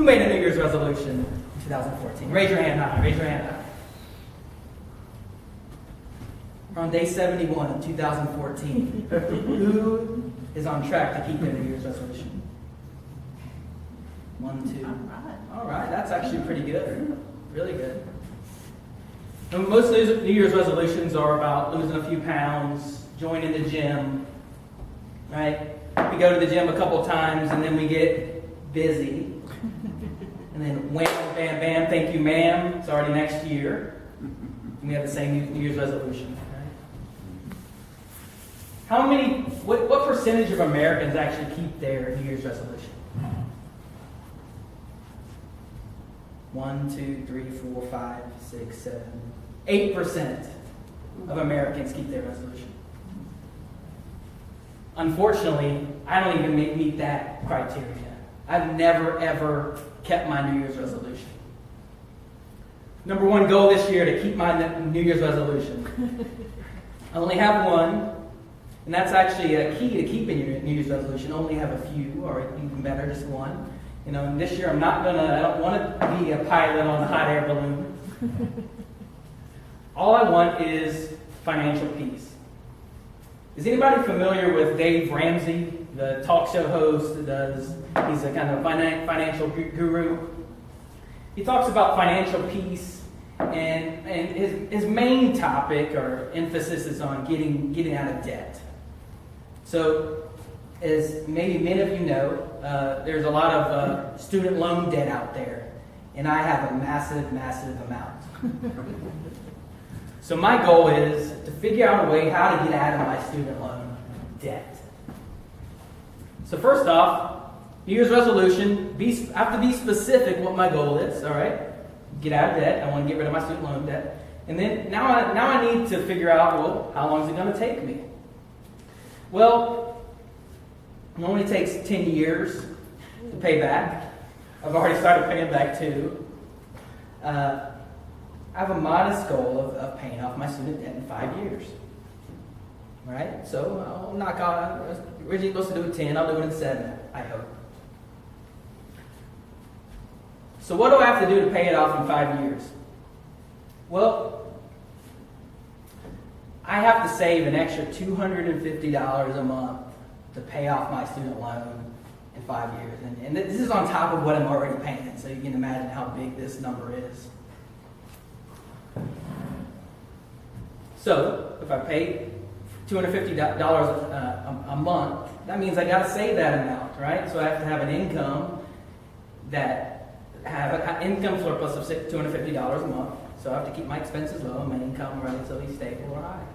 Who made a New Year's resolution in 2014? Raise your hand high. Raise your hand high. We're on day 71 of 2014. Who is on track to keep their New Year's resolution? 1, 2. All right, that's actually pretty good. Really good. And most New Year's resolutions are about losing a few pounds, joining the gym, right? We go to the gym a couple times and then we get busy. And then wham, bam, bam, thank you, ma'am. It's already next year. And we have the same New Year's resolution. Right? What percentage of Americans actually keep their New Year's resolution? 1, 2, 3, 4, 5, 6, 7, 8% of Americans keep their resolution. Unfortunately, I don't even meet that criteria. I've never, ever kept my New Year's resolution. Number one goal this year to keep my New Year's resolution. I only have one, and that's actually a key to keeping your New Year's resolution. Only have a few, or even better, just one. And this year I don't want to be a pilot on a hot air balloon. All I want is financial peace. Is anybody familiar with Dave Ramsey, the talk show host he's a kind of financial guru? He talks about financial peace, and his main topic or emphasis is on getting out of debt. So, as maybe many of you know, there's a lot of student loan debt out there, and I have a massive, massive amount. So my goal is to figure out a way how to get out of my student loan debt. So first off, New Year's resolution, I have to be specific what my goal is, all right? Get out of debt. I want to get rid of my student loan debt. And then now I need to figure out, well, how long is it going to take me? Well, it only takes 10 years to pay back. I've already started paying back 2. I have a modest goal of paying off my student debt in 5 years. Right? So I'll knock out, I was originally supposed to do it 10, I'll do it in 7, I hope. So what do I have to do to pay it off in 5 years? Well, I have to save an extra $250 a month to pay off my student loan in 5 years. And this is on top of what I'm already paying, so you can imagine how big this number is. So, if I pay $250 a month, that means I got to save that amount, right? So I have to have an income an income surplus of $250 a month. So I have to keep my expenses low and my income relatively stable or high.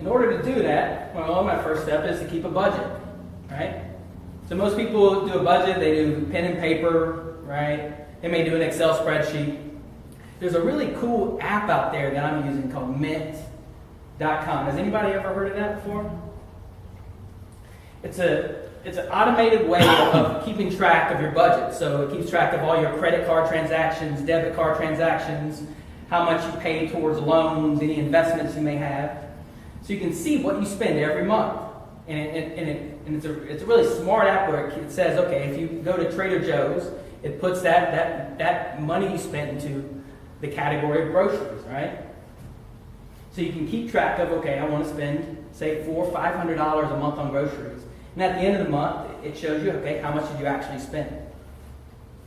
In order to do that, my first step is to keep a budget, right? So most people do a budget, they do pen and paper, right? They may do an Excel spreadsheet. There's a really cool app out there that I'm using called Mint.com. Has anybody ever heard of that before? It's an automated way of keeping track of your budget. So it keeps track of all your credit card transactions, debit card transactions, how much you pay towards loans, any investments you may have. So you can see what you spend every month. And it's a really smart app where it says, okay, if you go to Trader Joe's, it puts that money you spent into the category of groceries, right? So you can keep track of, okay, I want to spend, say, $400 or $500 a month on groceries. And at the end of the month, it shows you, okay, how much did you actually spend?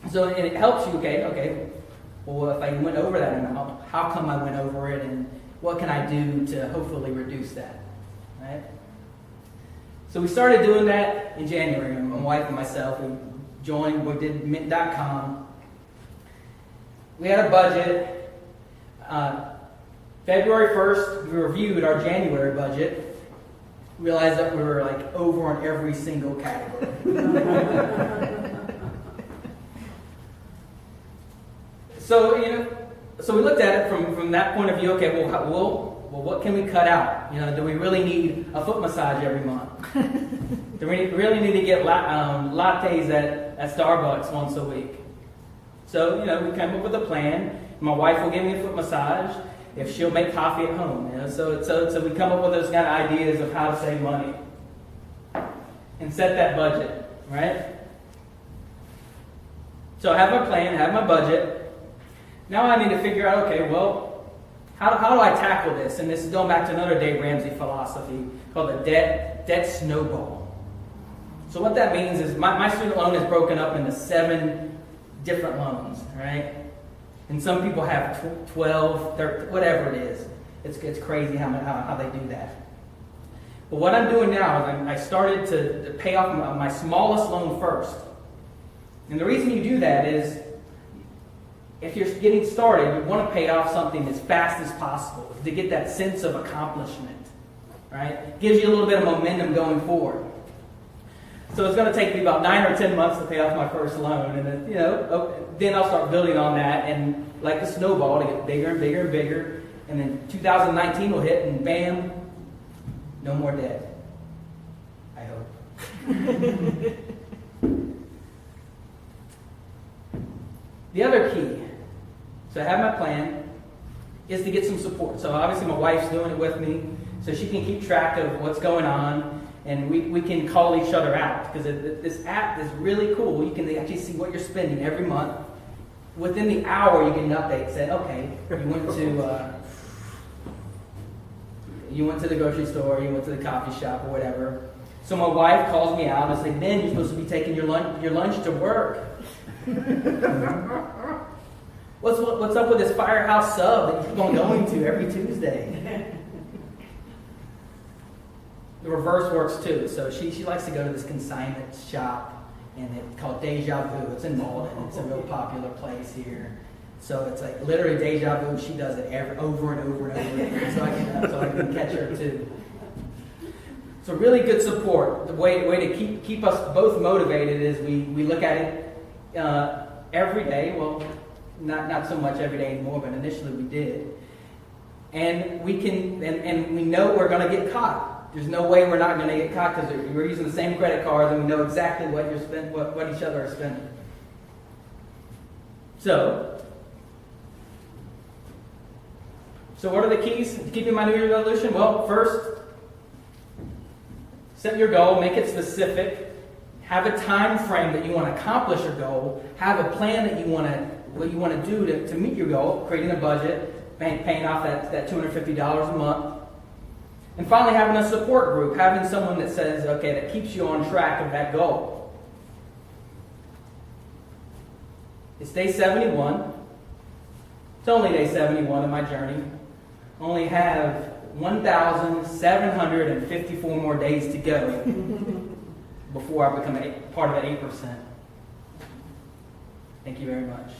So and it helps you, okay, well, if I went over that amount, how come I went over it, and what can I do to hopefully reduce that, right? So we started doing that in January. My wife and myself, we did Mint.com. We had a budget. February 1st, we reviewed our January budget. Realized that we were over on every single category. So we looked at it from that point of view. Okay, well, what can we cut out? Do we really need a foot massage every month? Do we really need to get lattes at Starbucks once a week? So, we came up with a plan. My wife will give me a foot massage if she'll make coffee at home. So we come up with those kind of ideas of how to save money and set that budget, right? So I have my plan, I have my budget. Now I need to figure out, okay, well, how do I tackle this? And this is going back to another Dave Ramsey philosophy called the debt snowball. So what that means is my student loan is broken up into 7 different loans, right? And some people have 12, 13, whatever it is. It's crazy how they do that. But what I'm doing now is I started to pay off my smallest loan first. And the reason you do that is if you're getting started, you want to pay off something as fast as possible to get that sense of accomplishment, right? Gives you a little bit of momentum going forward. So it's going to take me about 9 or 10 months to pay off my first loan, and then, then I'll start building on that, and like a snowball, to get bigger and bigger and bigger, and then 2019 will hit, and bam, no more debt. I hope. The other key, so I have my plan, is to get some support. So obviously my wife's doing it with me, so she can keep track of what's going on, and we can call each other out, because this app is really cool. You can actually see what you're spending every month. Within the hour, you get an update saying, okay, you went to the grocery store, you went to the coffee shop, or whatever. So my wife calls me out and says, "Ben, you're supposed to be taking your lunch to work. What's up with this Firehouse sub that you're going to every Tuesday?" The reverse works too. So she likes to go to this consignment shop, and it's called Deja Vu. It's in Malden. It's a real popular place here. So it's like literally Deja Vu. She does it over and over and over again. So I can catch her too. So really good support. The way to keep us both motivated is we look at it every day. Well, not so much every day anymore, but initially we did. And we can and we know we're going to get caught. There's no way we're not going to get caught, because we're using the same credit cards and we know exactly what you're spending, what each other are spending. So what are the keys to keeping my New Year's resolution? Well, first, set your goal, make it specific, have a time frame that you want to accomplish your goal, have a plan that what you want to do to meet your goal, creating a budget, paying off that $250 a month. And finally, having a support group, having someone that says, okay, that keeps you on track of that goal. It's day 71. It's only day 71 of my journey. I only have 1,754 more days to go before I become part of that 8%. Thank you very much.